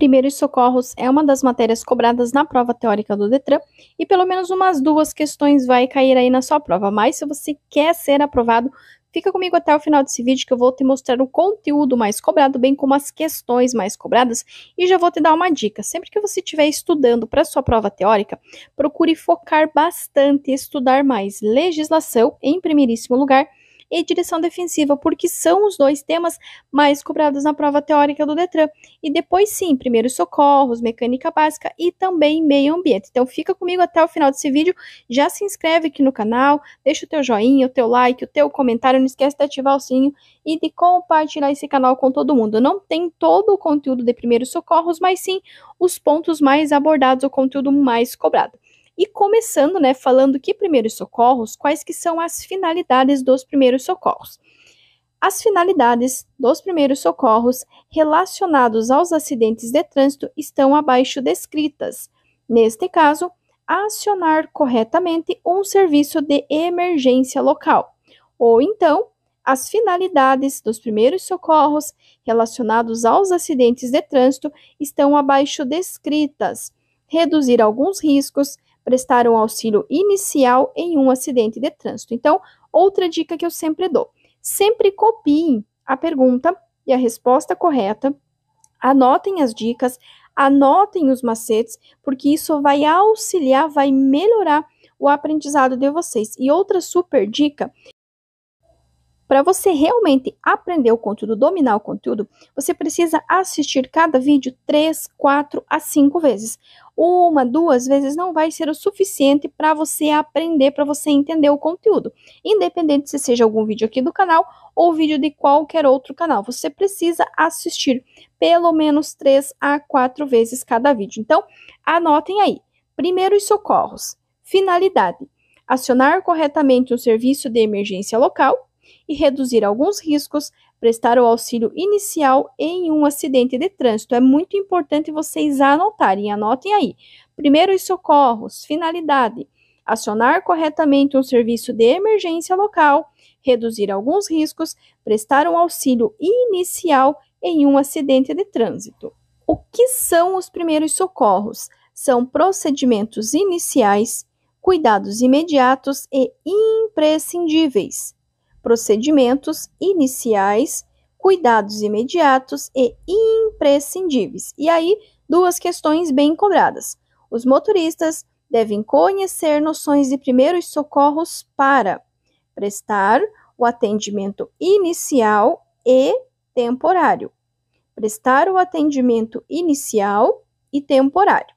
Primeiros socorros é uma das matérias cobradas na prova teórica do Detran e pelo menos umas 2 questões vai cair aí na sua prova. Mas se você quer ser aprovado, fica comigo até o final desse vídeo que eu vou te mostrar o conteúdo mais cobrado, bem como as questões mais cobradas, e já vou te dar uma dica. Sempre que você estiver estudando para sua prova teórica, procure focar bastante e estudar mais legislação em primeiríssimo lugar e direção defensiva, porque são os 2 temas mais cobrados na prova teórica do Detran. E depois sim, primeiros socorros, mecânica básica e também meio ambiente. Então fica comigo até o final desse vídeo, já se inscreve aqui no canal, deixa o teu joinha, o teu like, o teu comentário, não esquece de ativar o sininho e de compartilhar esse canal com todo mundo. Não tem todo o conteúdo de primeiros socorros, mas sim os pontos mais abordados, o conteúdo mais cobrado. E começando, né, falando que primeiros socorros, quais que são as finalidades dos primeiros socorros? As finalidades dos primeiros socorros relacionados aos acidentes de trânsito estão abaixo descritas. Neste caso, acionar corretamente um serviço de emergência local. Ou então, as finalidades dos primeiros socorros relacionados aos acidentes de trânsito estão abaixo descritas. Reduzir alguns riscos, prestar um auxílio inicial em um acidente de trânsito. Então, outra dica que eu sempre dou: sempre copiem a pergunta e a resposta correta, anotem as dicas, anotem os macetes, porque isso vai auxiliar, vai melhorar o aprendizado de vocês. E outra super dica: para você realmente aprender o conteúdo, dominar o conteúdo, você precisa assistir cada vídeo 3, 4 a 5 vezes. 1, 2 vezes não vai ser o suficiente para você aprender, para você entender o conteúdo. Independente se seja algum vídeo aqui do canal ou vídeo de qualquer outro canal, você precisa assistir pelo menos 3 a 4 vezes cada vídeo. Então, anotem aí. Primeiros socorros. Finalidade: acionar corretamente um serviço de emergência local e reduzir alguns riscos, prestar o auxílio inicial em um acidente de trânsito. É muito importante vocês anotarem, anotem aí. Primeiros socorros, finalidade: acionar corretamente um serviço de emergência local, reduzir alguns riscos, prestar um auxílio inicial em um acidente de trânsito. O que são os primeiros socorros? São procedimentos iniciais, cuidados imediatos e imprescindíveis. Procedimentos iniciais, cuidados imediatos e imprescindíveis. E aí, 2 questões bem cobradas. Os motoristas devem conhecer noções de primeiros socorros para prestar o atendimento inicial e temporário. Prestar o atendimento inicial e temporário.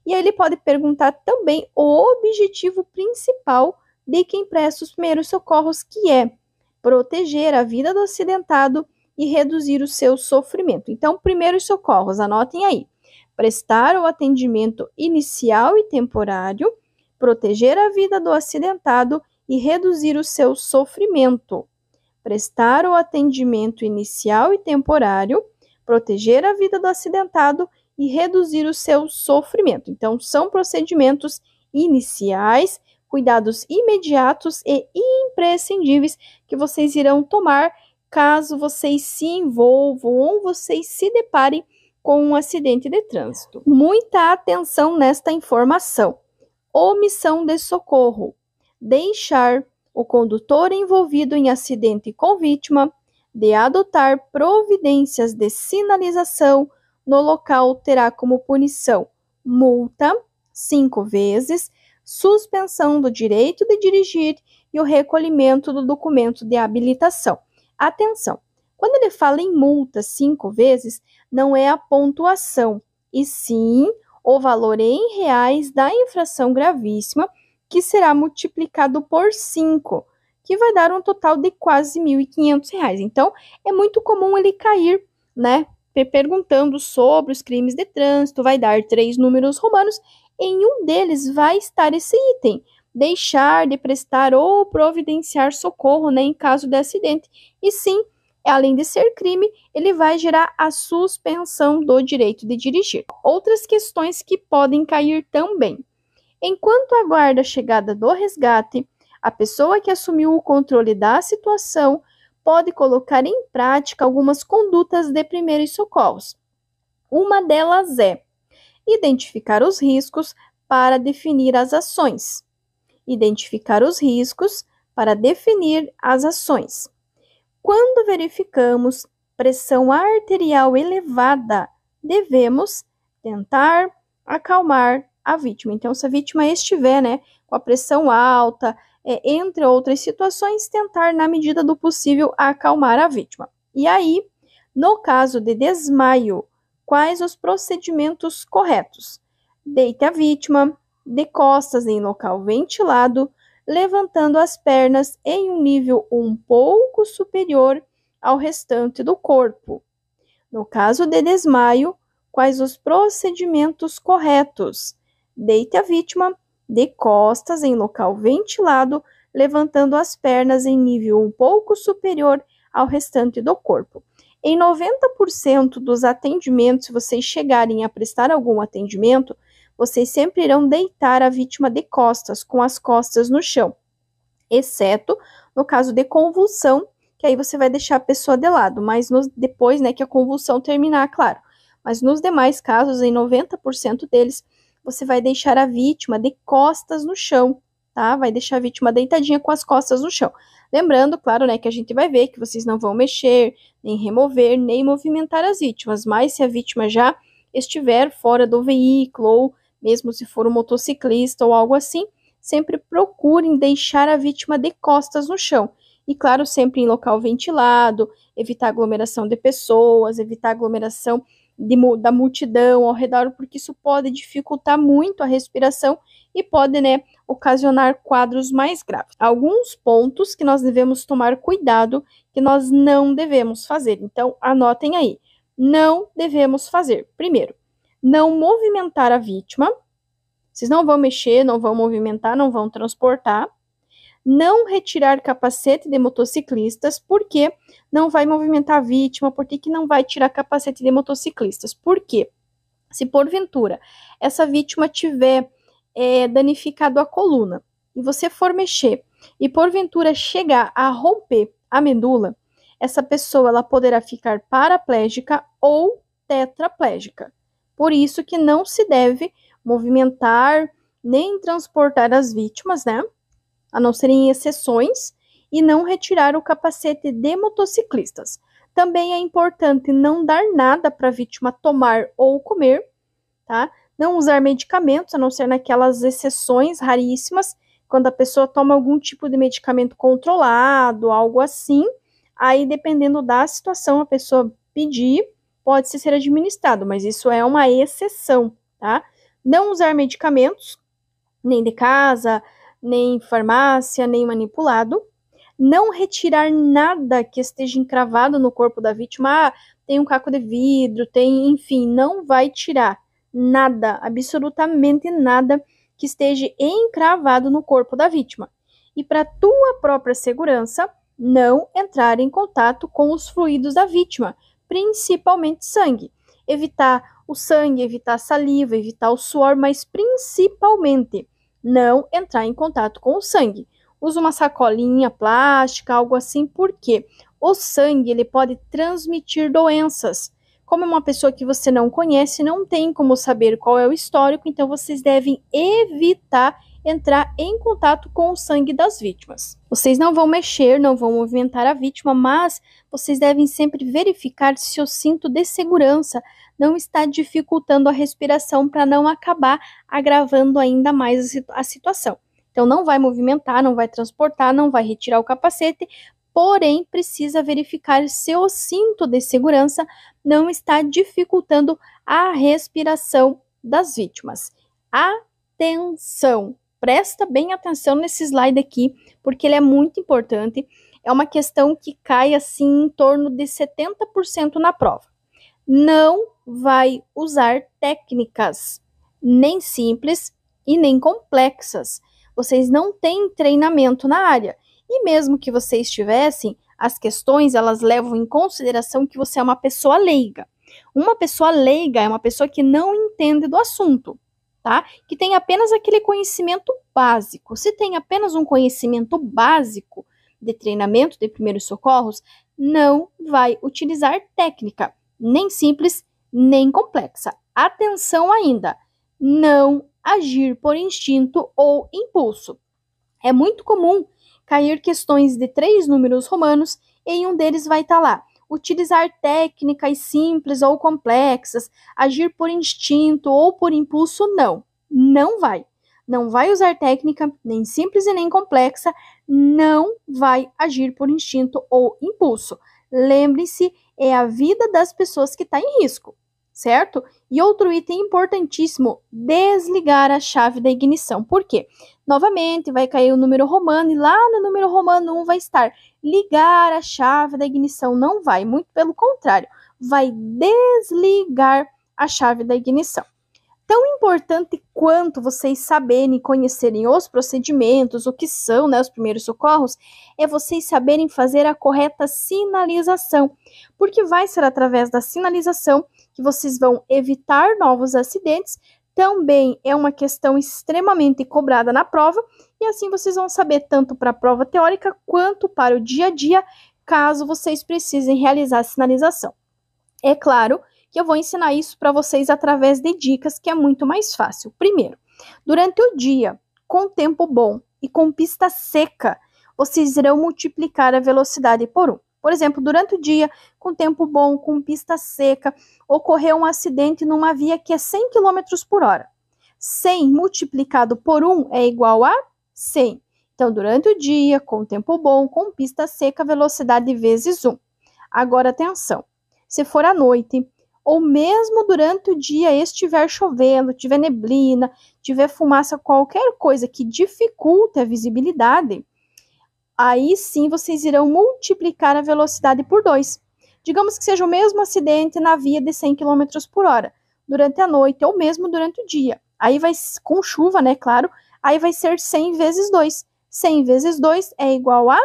E aí ele pode perguntar também o objetivo principal de quem presta os primeiros socorros, que é proteger a vida do acidentado e reduzir o seu sofrimento. Então, primeiros socorros, anotem aí: prestar o atendimento inicial e temporário, proteger a vida do acidentado e reduzir o seu sofrimento. Prestar o atendimento inicial e temporário, proteger a vida do acidentado e reduzir o seu sofrimento. Então, são procedimentos iniciais, cuidados imediatos e imprescindíveis que vocês irão tomar caso vocês se envolvam ou vocês se deparem com um acidente de trânsito. Muita atenção nesta informação. Omissão de socorro: deixar o condutor envolvido em acidente com vítima de adotar providências de sinalização no local terá como punição multa 5 vezes, suspensão do direito de dirigir e o recolhimento do documento de habilitação. Atenção, quando ele fala em multa 5 vezes, não é a pontuação, e sim o valor em reais da infração gravíssima, que será multiplicado por 5, que vai dar um total de quase R$ 1.500. Então, é muito comum ele cair, né, perguntando sobre os crimes de trânsito, vai dar 3 números romanos, em um deles vai estar esse item: deixar de prestar ou providenciar socorro, né, em caso de acidente. E sim, além de ser crime, ele vai gerar a suspensão do direito de dirigir. Outras questões que podem cair também: enquanto aguarda a chegada do resgate, a pessoa que assumiu o controle da situação pode colocar em prática algumas condutas de primeiros socorros. Uma delas é identificar os riscos para definir as ações. Identificar os riscos para definir as ações. Quando verificamos pressão arterial elevada, devemos tentar acalmar a vítima. Então, se a vítima estiver, com a pressão alta, entre outras situações, tentar, na medida do possível, acalmar a vítima. E aí, no caso de desmaio, quais os procedimentos corretos? Deite a vítima de costas em local ventilado, levantando as pernas em um nível um pouco superior ao restante do corpo. No caso de desmaio, quais os procedimentos corretos? Deite a vítima de costas em local ventilado, levantando as pernas em nível um pouco superior ao restante do corpo. Em 90% dos atendimentos, se vocês chegarem a prestar algum atendimento, vocês sempre irão deitar a vítima de costas, com as costas no chão, exceto no caso de convulsão, que aí você vai deixar a pessoa de lado, mas depois, que a convulsão terminar, claro. Mas nos demais casos, em 90% deles, você vai deixar a vítima de costas no chão, tá? Vai deixar a vítima deitadinha com as costas no chão. Lembrando, claro, que a gente vai ver que vocês não vão mexer, nem remover, nem movimentar as vítimas, mas se a vítima já estiver fora do veículo, ou mesmo se for um motociclista ou algo assim, sempre procurem deixar a vítima de costas no chão. E, claro, sempre em local ventilado, evitar aglomeração de pessoas, evitar aglomeração da multidão ao redor, porque isso pode dificultar muito a respiração e pode, ocasionar quadros mais graves. Alguns pontos que nós devemos tomar cuidado, que nós não devemos fazer. Então, anotem aí. Não devemos fazer. Primeiro, não movimentar a vítima. Vocês não vão mexer, não vão movimentar, não vão transportar. Não retirar capacete de motociclistas, porque não vai movimentar a vítima, porque não vai tirar capacete de motociclistas. Por quê? Se porventura essa vítima tiver danificado a coluna e você for mexer e porventura chegar a romper a medula, essa pessoa ela poderá ficar paraplégica ou tetraplégica. Por isso que não se deve movimentar nem transportar as vítimas, a não serem exceções, e não retirar o capacete de motociclistas. Também é importante não dar nada para a vítima tomar ou comer, tá? Não usar medicamentos, a não ser naquelas exceções raríssimas, quando a pessoa toma algum tipo de medicamento controlado, algo assim. Aí, dependendo da situação, a pessoa pedir, pode ser administrado, mas isso é uma exceção, tá? Não usar medicamentos, nem de casa, nem farmácia, nem manipulado. Não retirar nada que esteja encravado no corpo da vítima. Tem um caco de vidro, enfim, não vai tirar nada, absolutamente nada que esteja encravado no corpo da vítima. E para tua própria segurança, não entrar em contato com os fluidos da vítima, principalmente sangue. Evitar o sangue, evitar a saliva, evitar o suor, mas principalmente não entrar em contato com o sangue. Usa uma sacolinha plástica, algo assim, porque o sangue ele pode transmitir doenças. Como é uma pessoa que você não conhece, não tem como saber qual é o histórico, então vocês devem evitar entrar em contato com o sangue das vítimas. Vocês não vão mexer, não vão movimentar a vítima, mas vocês devem sempre verificar se o cinto de segurança não está dificultando a respiração para não acabar agravando ainda mais a situação. Então, não vai movimentar, não vai transportar, não vai retirar o capacete, porém, precisa verificar se o cinto de segurança não está dificultando a respiração das vítimas. Atenção! Presta bem atenção nesse slide aqui, porque ele é muito importante. É uma questão que cai assim em torno de 70% na prova. Não vai usar técnicas nem simples e nem complexas. Vocês não têm treinamento na área. E mesmo que vocês tivessem, as questões elas levam em consideração que você é uma pessoa leiga. Uma pessoa leiga é uma pessoa que não entende do assunto, tá? Que tem apenas aquele conhecimento básico. Se tem apenas um conhecimento básico de treinamento de primeiros socorros, não vai utilizar técnica, nem simples, nem complexa. Atenção ainda, não agir por instinto ou impulso. É muito comum cair questões de 3 números romanos e em um deles vai estar lá. Utilizar técnicas simples ou complexas, agir por instinto ou por impulso, não. Não vai. Não vai usar técnica nem simples e nem complexa, não vai agir por instinto ou impulso. Lembre-se, é a vida das pessoas que está em risco, certo? E outro item importantíssimo, desligar a chave da ignição. Por quê? Novamente, vai cair o número romano e lá no número romano 1 vai estar ligar a chave da ignição. Não vai, muito pelo contrário, vai desligar a chave da ignição. Tão importante quanto vocês saberem e conhecerem os procedimentos, o que são, né, os primeiros socorros, é vocês saberem fazer a correta sinalização, porque vai ser através da sinalização que vocês vão evitar novos acidentes. Também é uma questão extremamente cobrada na prova, e assim vocês vão saber tanto para a prova teórica quanto para o dia a dia, caso vocês precisem realizar a sinalização. É claro que eu vou ensinar isso para vocês através de dicas, que é muito mais fácil. Primeiro, durante o dia, com tempo bom e com pista seca, vocês irão multiplicar a velocidade por 1. Por exemplo, durante o dia, com tempo bom, com pista seca, ocorreu um acidente numa via que é 100 km por hora. 100 multiplicado por 1 é igual a 100. Então, durante o dia, com tempo bom, com pista seca, velocidade vezes 1. Agora, atenção. Se for à noite, ou mesmo durante o dia estiver chovendo, tiver neblina, tiver fumaça, qualquer coisa que dificulte a visibilidade, aí sim vocês irão multiplicar a velocidade por 2. Digamos que seja o mesmo acidente na via de 100 km por hora, durante a noite ou mesmo durante o dia. Aí vai, com chuva, né, claro, aí vai ser 100 vezes 2. 100 vezes 2 é igual a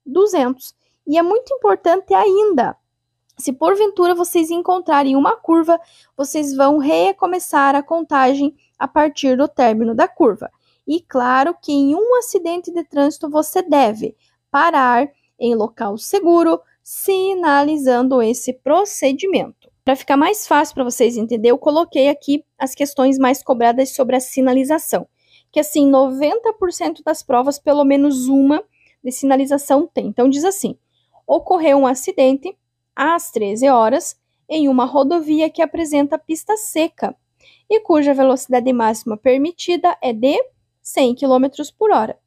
200. E é muito importante ainda, se porventura vocês encontrarem uma curva, vocês vão recomeçar a contagem a partir do término da curva. E claro que em um acidente de trânsito você deve parar em local seguro, sinalizando esse procedimento. Para ficar mais fácil para vocês entenderem, eu coloquei aqui as questões mais cobradas sobre a sinalização. Que assim, 90% das provas, pelo menos uma de sinalização tem. Então diz assim, ocorreu um acidente às 13 horas, em uma rodovia que apresenta pista seca e cuja velocidade máxima permitida é de 100 km por hora.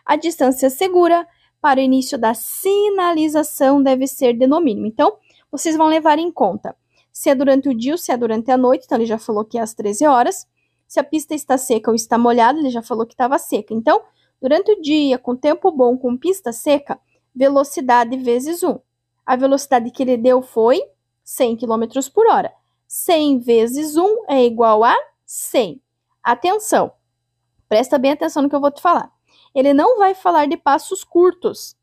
A distância segura para o início da sinalização deve ser de no mínimo. Então, vocês vão levar em conta se é durante o dia ou se é durante a noite. Então, ele já falou que é às 13 horas. Se a pista está seca ou está molhada, ele já falou que estava seca. Então, durante o dia, com tempo bom, com pista seca, velocidade vezes 1. A velocidade que ele deu foi 100 km por hora. 100 vezes 1 é igual a 100. Atenção, presta bem atenção no que eu vou te falar. Ele não vai falar de passos curtos,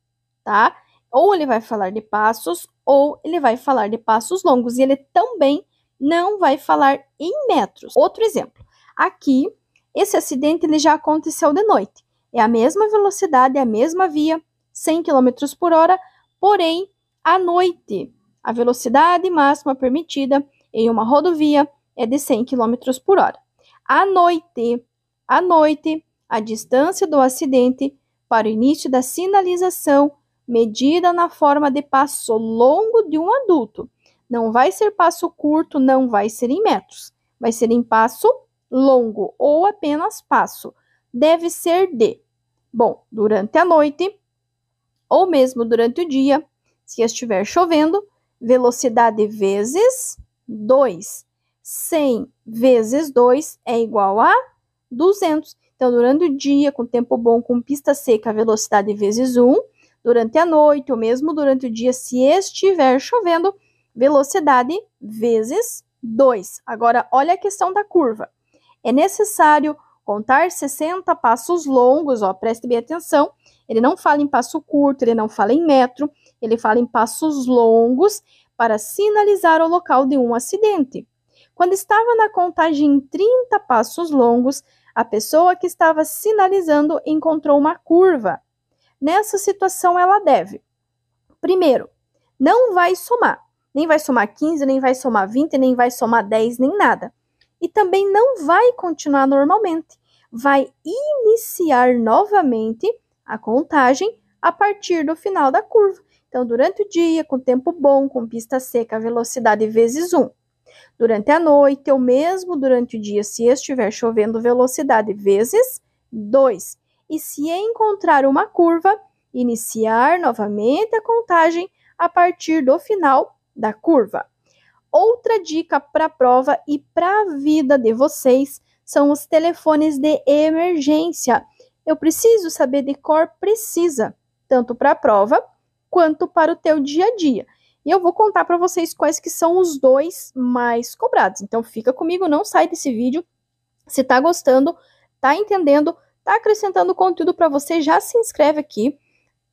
tá? Ou ele vai falar de passos, ou ele vai falar de passos longos. E ele também não vai falar em metros. Outro exemplo. Aqui, esse acidente ele já aconteceu de noite. É a mesma velocidade, é a mesma via, 100 km por hora, porém, à noite, a velocidade máxima permitida em uma rodovia é de 100 km por hora. À noite, a distância do acidente para o início da sinalização medida na forma de passo longo de um adulto. Não vai ser passo curto, não vai ser em metros. Vai ser em passo longo ou apenas passo. Deve ser de, bom, durante a noite ou mesmo durante o dia, se estiver chovendo, velocidade vezes 2. 100 vezes 2 é igual a 200. Então, durante o dia, com tempo bom, com pista seca, velocidade vezes 1. Durante a noite, ou mesmo durante o dia, se estiver chovendo, velocidade vezes 2. Agora, olha a questão da curva. É necessário contar 60 passos longos, ó, preste bem atenção. Ele não fala em passo curto, ele não fala em metro, ele fala em passos longos para sinalizar o local de um acidente. Quando estava na contagem em 30 passos longos, a pessoa que estava sinalizando encontrou uma curva. Nessa situação, ela deve, primeiro, não vai somar nem vai somar 15, nem vai somar 20, nem vai somar 10, nem nada. E também não vai continuar normalmente. Vai iniciar novamente a contagem a partir do final da curva. Então, durante o dia, com tempo bom, com pista seca, velocidade vezes 1. Durante a noite, ou mesmo durante o dia, se estiver chovendo, velocidade vezes 2. E se encontrar uma curva, iniciar novamente a contagem a partir do final da curva. Outra dica para a prova e para a vida de vocês são os telefones de emergência. Eu preciso saber de cor, precisa, tanto para a prova quanto para o teu dia a dia. E eu vou contar para vocês quais que são os dois mais cobrados. Então fica comigo, não sai desse vídeo. Se tá gostando, tá entendendo, tá acrescentando conteúdo para você, já se inscreve aqui,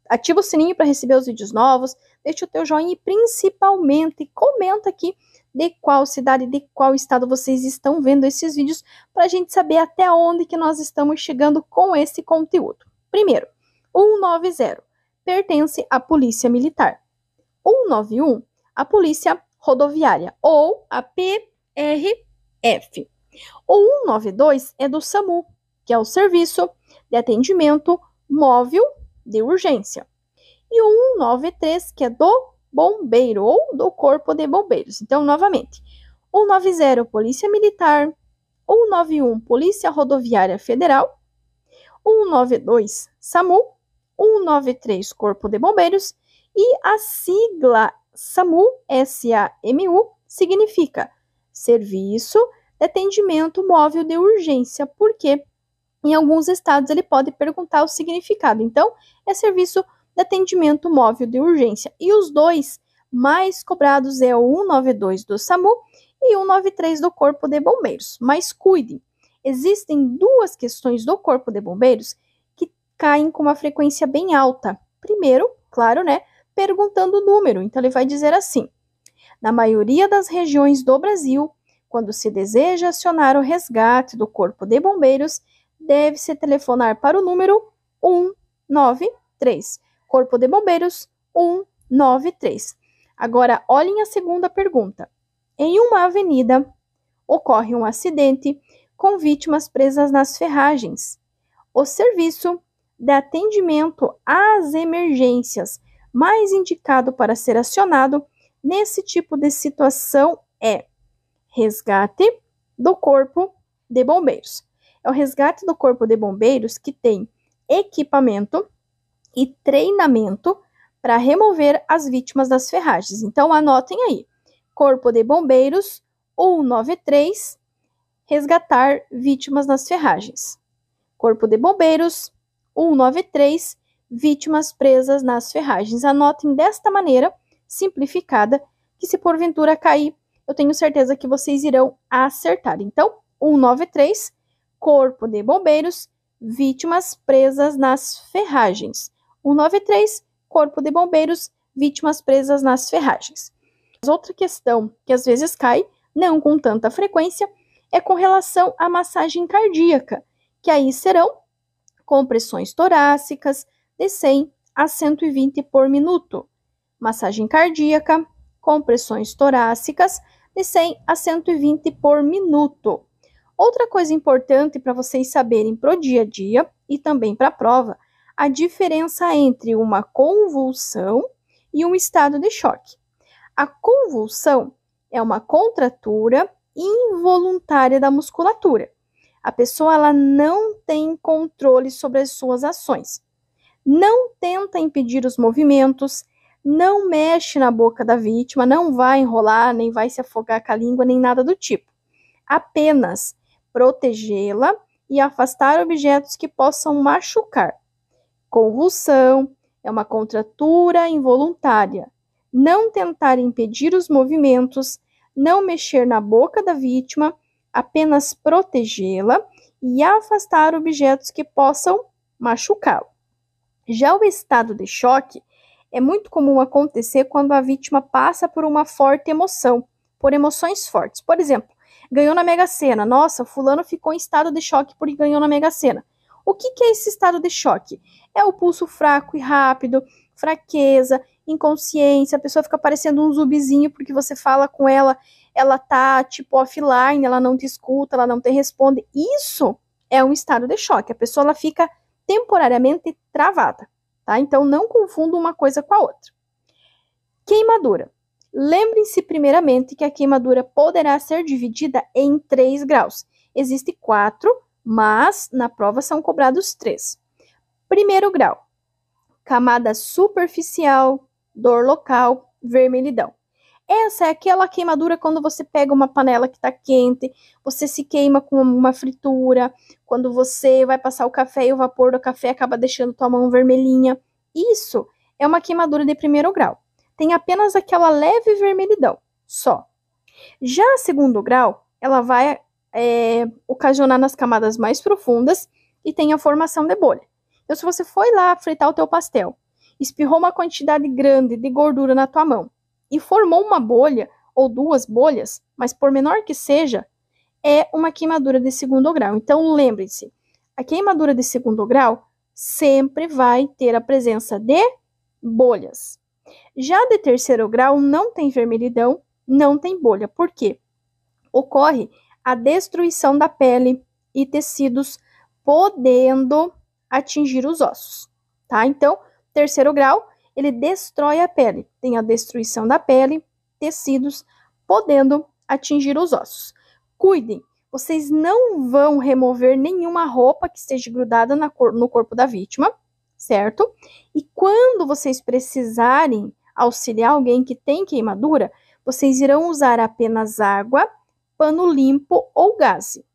ativa o sininho para receber os vídeos novos, deixa o teu joinha e principalmente comenta aqui de qual cidade, de qual estado vocês estão vendo esses vídeos, para a gente saber até onde que nós estamos chegando com esse conteúdo. Primeiro, 190 pertence à Polícia Militar. 191, a Polícia Rodoviária, ou a PRF. O 192 é do SAMU, que é o Serviço de Atendimento Móvel de Urgência. E o 193, que é do Bombeiro, ou do Corpo de Bombeiros. Então, novamente, 190, Polícia Militar, 191, Polícia Rodoviária Federal, 192, SAMU, 193, Corpo de Bombeiros, e a sigla SAMU, S-A-M-U, significa Serviço de Atendimento Móvel de Urgência, porque em alguns estados ele pode perguntar o significado. Então, é Serviço de Atendimento Móvel de Urgência. E os dois mais cobrados é o 192 do SAMU e o 193 do Corpo de Bombeiros. Mas cuidem, existem duas questões do Corpo de Bombeiros que caem com uma frequência bem alta. Primeiro, claro, né, perguntando o número. Então, ele vai dizer assim: na maioria das regiões do Brasil, quando se deseja acionar o resgate do Corpo de Bombeiros, deve-se telefonar para o número 193. Corpo de Bombeiros 193. Agora, olhem a segunda pergunta. Em uma avenida, ocorre um acidente com vítimas presas nas ferragens. O serviço de atendimento às emergências mais indicado para ser acionado nesse tipo de situação é resgate do Corpo de Bombeiros. É o resgate do Corpo de Bombeiros que tem equipamento e treinamento para remover as vítimas das ferragens. Então, anotem aí. Corpo de Bombeiros 193, resgatar vítimas nas ferragens. Corpo de Bombeiros 193, vítimas presas nas ferragens. Anotem desta maneira, simplificada, que se porventura cair, eu tenho certeza que vocês irão acertar. Então, 193, Corpo de Bombeiros, vítimas presas nas ferragens. 193, Corpo de Bombeiros, vítimas presas nas ferragens. Outra questão que às vezes cai, não com tanta frequência, é com relação à massagem cardíaca, que aí serão compressões torácicas de 100 a 120 por minuto. Massagem cardíaca, compressões torácicas de 100 a 120 por minuto. Outra coisa importante para vocês saberem para o dia a dia e também para a prova, a diferença entre uma convulsão e um estado de choque. A convulsão é uma contratura involuntária da musculatura. A pessoa ela não tem controle sobre as suas ações. Não tenta impedir os movimentos, não mexe na boca da vítima, não vai enrolar, nem vai se afogar com a língua, nem nada do tipo. Apenas protegê-la e afastar objetos que possam machucar. Convulsão é uma contratura involuntária. Não tentar impedir os movimentos, não mexer na boca da vítima, apenas protegê-la e afastar objetos que possam machucá-lo. Já o estado de choque é muito comum acontecer quando a vítima passa por uma forte emoção, por emoções fortes. Por exemplo, ganhou na Mega Sena. Nossa, fulano ficou em estado de choque porque ganhou na Mega Sena. O que é esse estado de choque? É o pulso fraco e rápido, fraqueza, inconsciência, a pessoa fica parecendo um zumbizinho porque você fala com ela, ela tá tipo offline, ela não te escuta, ela não te responde. Isso é um estado de choque. A pessoa ela fica temporariamente travada, tá? Então não confunda uma coisa com a outra. Queimadura. Lembrem-se primeiramente que a queimadura poderá ser dividida em 3 graus. Existe 4, mas na prova são cobrados 3. Primeiro grau, camada superficial, dor local, vermelhidão. Essa é aquela queimadura quando você pega uma panela que está quente, você se queima com uma fritura, quando você vai passar o café e o vapor do café acaba deixando tua mão vermelhinha. Isso é uma queimadura de primeiro grau. Tem apenas aquela leve vermelhidão, só. Já a segundo grau, ela vai ocasionar nas camadas mais profundas e tem a formação de bolha. Então, se você foi lá fritar o teu pastel, espirrou uma quantidade grande de gordura na tua mão e formou uma bolha ou 2 bolhas, mas por menor que seja, é uma queimadura de segundo grau. Então, lembre-se, a queimadura de segundo grau sempre vai ter a presença de bolhas. Já de terceiro grau, não tem vermelhidão, não tem bolha. Por quê? Ocorre a destruição da pele e tecidos, podendo atingir os ossos, tá? Então, terceiro grau, ele destrói a pele. Tem a destruição da pele, tecidos, podendo atingir os ossos. Cuidem, vocês não vão remover nenhuma roupa que esteja grudada no corpo da vítima, certo? E quando vocês precisarem auxiliar alguém que tem queimadura, vocês irão usar apenas água, pano limpo ou gaze.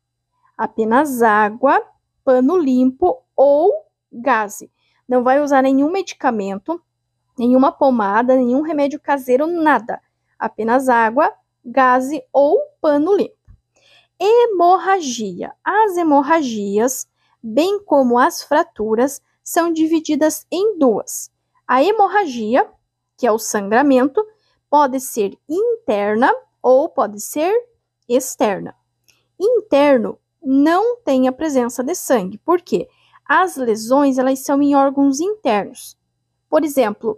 Apenas água, pano limpo ou gaze. Não vai usar nenhum medicamento, nenhuma pomada, nenhum remédio caseiro, nada. Apenas água, gaze ou pano limpo. Hemorragia. As hemorragias, bem como as fraturas, são divididas em 2. A hemorragia, que é o sangramento, pode ser interna ou pode ser externa. Interno não tem a presença de sangue, porque as lesões elas são em órgãos internos. Por exemplo,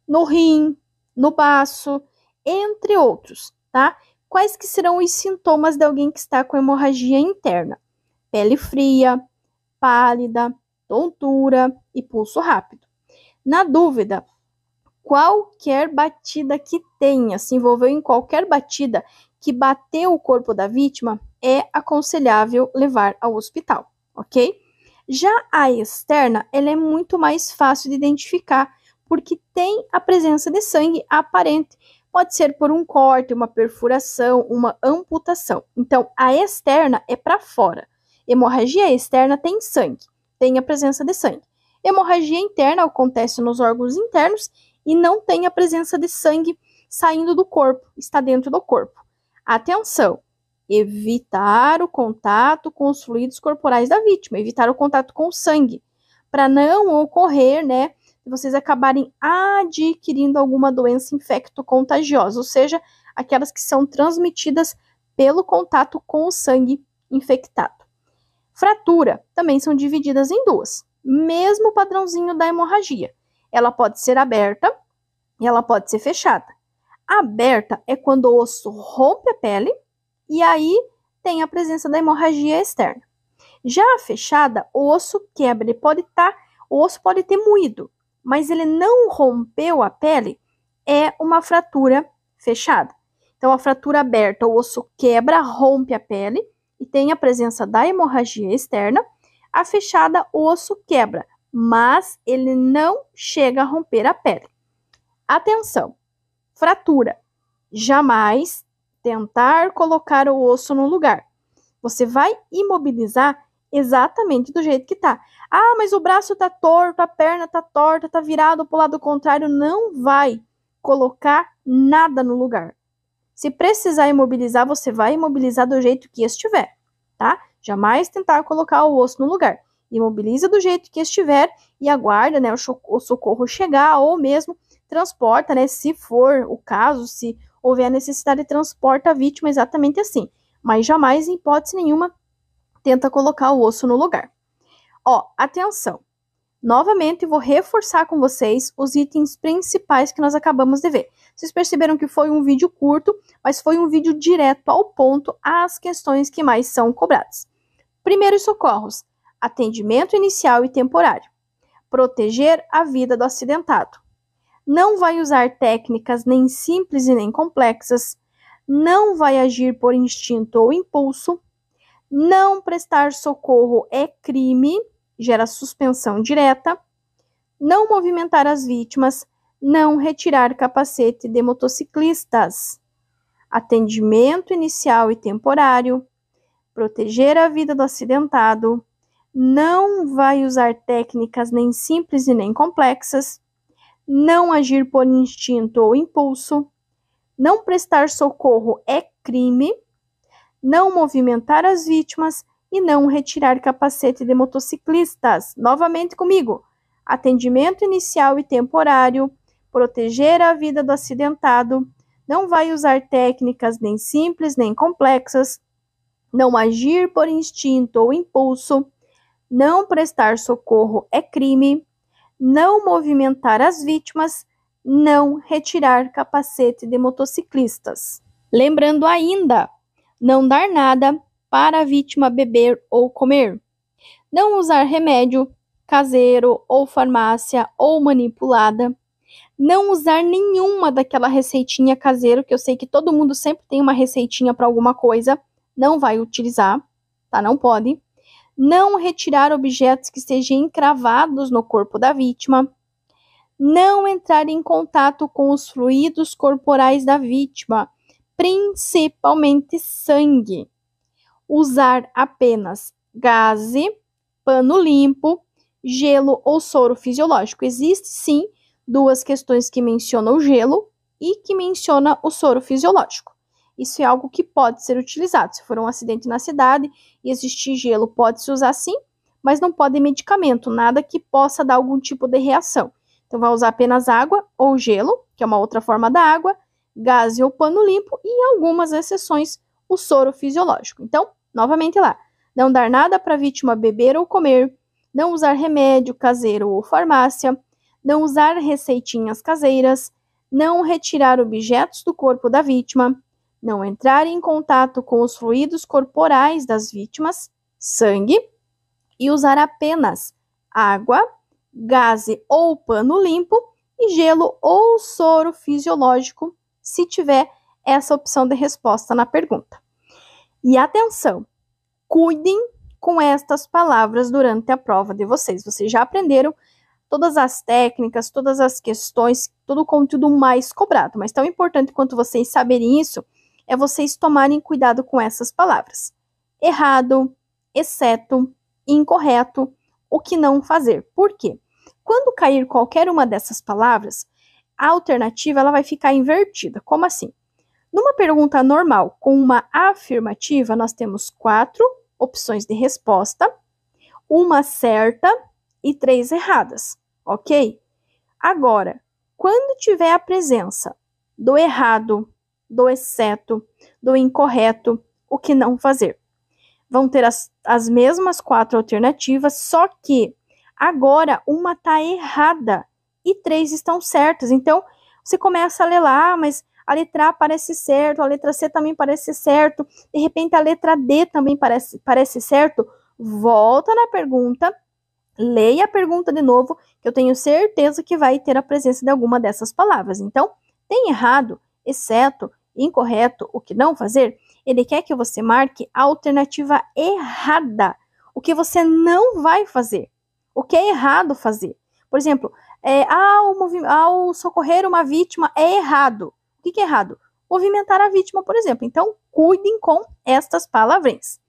no rim, no baço, entre outros, tá? Quais que serão os sintomas de alguém que está com hemorragia interna? Pele fria, pálida, tontura e pulso rápido. Na dúvida, qualquer batida que tenha, se envolveu em qualquer batida que bateu o corpo da vítima, é aconselhável levar ao hospital, ok? Já a externa, ela é muito mais fácil de identificar, porque tem a presença de sangue aparente. Pode ser por um corte, uma perfuração, uma amputação. Então, a externa é para fora. Hemorragia externa tem sangue, tem a presença de sangue. Hemorragia interna acontece nos órgãos internos e não tem a presença de sangue saindo do corpo, está dentro do corpo. Atenção! Evitar o contato com os fluidos corporais da vítima, evitar o contato com o sangue, para não ocorrer, né, de vocês acabarem adquirindo alguma doença infecto-contagiosa, ou seja, aquelas que são transmitidas pelo contato com o sangue infectado. Fratura também são divididas em 2, mesmo padrãozinho da hemorragia. Ela pode ser aberta e ela pode ser fechada. Aberta é quando o osso rompe a pele e aí tem a presença da hemorragia externa. Já a fechada, o osso quebra, o osso pode ter moído, mas ele não rompeu a pele, é uma fratura fechada. Então, a fratura aberta, o osso quebra, rompe a pele e tem a presença da hemorragia externa. A fechada, o osso quebra, mas ele não chega a romper a pele. Atenção! Fratura. Jamais tentar colocar o osso no lugar. Você vai imobilizar exatamente do jeito que tá. Ah, mas o braço tá torto, a perna tá torta, tá virado pro lado contrário. Não vai colocar nada no lugar. Se precisar imobilizar, você vai imobilizar do jeito que estiver, tá? Jamais tentar colocar o osso no lugar. Imobiliza do jeito que estiver e aguarda, né, o socorro chegar ou mesmo transporta, né, se for o caso, se houver a necessidade, transporta a vítima exatamente assim. Mas jamais, em hipótese nenhuma, tenta colocar o osso no lugar. Ó, atenção! Novamente, vou reforçar com vocês os itens principais que nós acabamos de ver. Vocês perceberam que foi um vídeo curto, mas foi um vídeo direto ao ponto, às questões que mais são cobradas. Primeiros socorros, atendimento inicial e temporário. Proteger a vida do acidentado. Não vai usar técnicas nem simples e nem complexas. Não vai agir por instinto ou impulso. Não prestar socorro é crime, gera suspensão direta. Não movimentar as vítimas. Não retirar capacete de motociclistas. Atendimento inicial e temporário. Proteger a vida do acidentado. Não vai usar técnicas nem simples e nem complexas. Não agir por instinto ou impulso. Não prestar socorro é crime. Não movimentar as vítimas e não retirar capacete de motociclistas. Novamente comigo. Atendimento inicial e temporário. Proteger a vida do acidentado. Não vai usar técnicas nem simples nem complexas. Não agir por instinto ou impulso. Não prestar socorro é crime. Não movimentar as vítimas. Não retirar capacete de motociclistas. Lembrando ainda, não dar nada para a vítima beber ou comer. Não usar remédio caseiro ou farmácia ou manipulada. Não usar nenhuma daquela receitinha caseira, que eu sei que todo mundo sempre tem uma receitinha para alguma coisa. Não vai utilizar, tá? Não pode. Não retirar objetos que estejam encravados no corpo da vítima. Não entrar em contato com os fluidos corporais da vítima, principalmente sangue. Usar apenas gaze, pano limpo, gelo ou soro fisiológico. Existe sim duas questões que mencionam o gelo e que mencionam o soro fisiológico. Isso é algo que pode ser utilizado. Se for um acidente na cidade e existir gelo, pode-se usar sim, mas não pode medicamento, nada que possa dar algum tipo de reação. Então, vai usar apenas água ou gelo, que é uma outra forma da água, gaze ou pano limpo e, em algumas exceções, o soro fisiológico. Então, novamente lá, não dar nada para a vítima beber ou comer, não usar remédio caseiro ou farmácia, não usar receitinhas caseiras, não retirar objetos do corpo da vítima, não entrar em contato com os fluidos corporais das vítimas, sangue, e usar apenas água, gaze ou pano limpo e gelo ou soro fisiológico, se tiver essa opção de resposta na pergunta. E atenção, cuidem com estas palavras durante a prova de vocês. Vocês já aprenderam todas as técnicas, todas as questões, todo o conteúdo mais cobrado, mas tão importante quanto vocês saberem isso é vocês tomarem cuidado com essas palavras. Errado, exceto, incorreto, o que não fazer. Por quê? Quando cair qualquer uma dessas palavras, a alternativa ela vai ficar invertida. Como assim? Numa pergunta normal com uma afirmativa, nós temos 4 opções de resposta, uma certa e 3 erradas, ok? Agora, quando tiver a presença do errado, do exceto, do incorreto, o que não fazer? Vão ter as mesmas 4 alternativas, só que agora uma está errada e 3 estão certas. Então, você começa a ler lá, mas a letra A parece certo, a letra C também parece certo, de repente a letra D também parece certo. Volta na pergunta, leia a pergunta de novo, que eu tenho certeza que vai ter a presença de alguma dessas palavras. Então, tem errado, exceto, incorreto, o que não fazer? Ele quer que você marque a alternativa errada, o que você não vai fazer, o que é errado fazer. Por exemplo, ao socorrer uma vítima é errado. O que é errado? Movimentar a vítima, por exemplo. Então, cuidem com estas palavrinhas.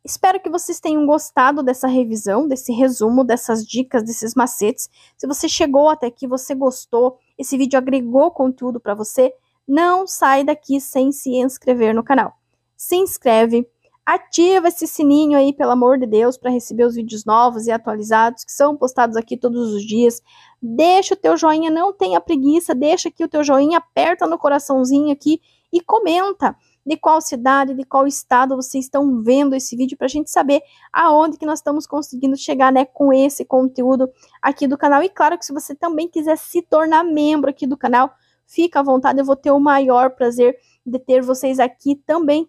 Espero que vocês tenham gostado dessa revisão, desse resumo, dessas dicas, desses macetes. Se você chegou até aqui, você gostou, esse vídeo agregou conteúdo para você, não sai daqui sem se inscrever no canal. Se inscreve, ativa esse sininho aí, pelo amor de Deus, para receber os vídeos novos e atualizados que são postados aqui todos os dias. Deixa o teu joinha, não tenha preguiça, deixa aqui o teu joinha, aperta no coraçãozinho aqui e comenta. de qual cidade, de qual estado vocês estão vendo esse vídeo, para a gente saber aonde que nós estamos conseguindo chegar, né, com esse conteúdo aqui do canal. E claro que se você também quiser se tornar membro aqui do canal, fica à vontade, eu vou ter o maior prazer de ter vocês aqui também.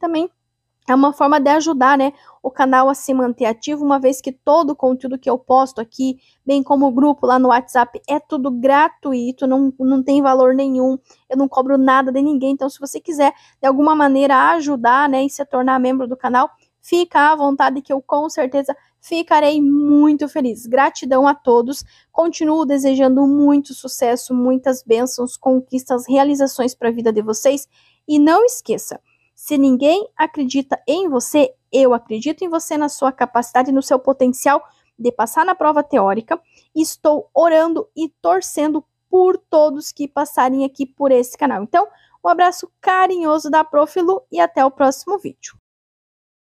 É uma forma de ajudar, né, o canal a se manter ativo, uma vez que todo o conteúdo que eu posto aqui, bem como o grupo lá no WhatsApp, é tudo gratuito, não tem valor nenhum, eu não cobro nada de ninguém. Então, se você quiser, de alguma maneira, ajudar, né, e se tornar membro do canal, fica à vontade que eu, com certeza, ficarei muito feliz. Gratidão a todos, continuo desejando muito sucesso, muitas bênçãos, conquistas, realizações para a vida de vocês, e não esqueça, se ninguém acredita em você, eu acredito em você, na sua capacidade, no seu potencial de passar na prova teórica. Estou orando e torcendo por todos que passarem aqui por esse canal. Então, um abraço carinhoso da Prof. Lu e até o próximo vídeo.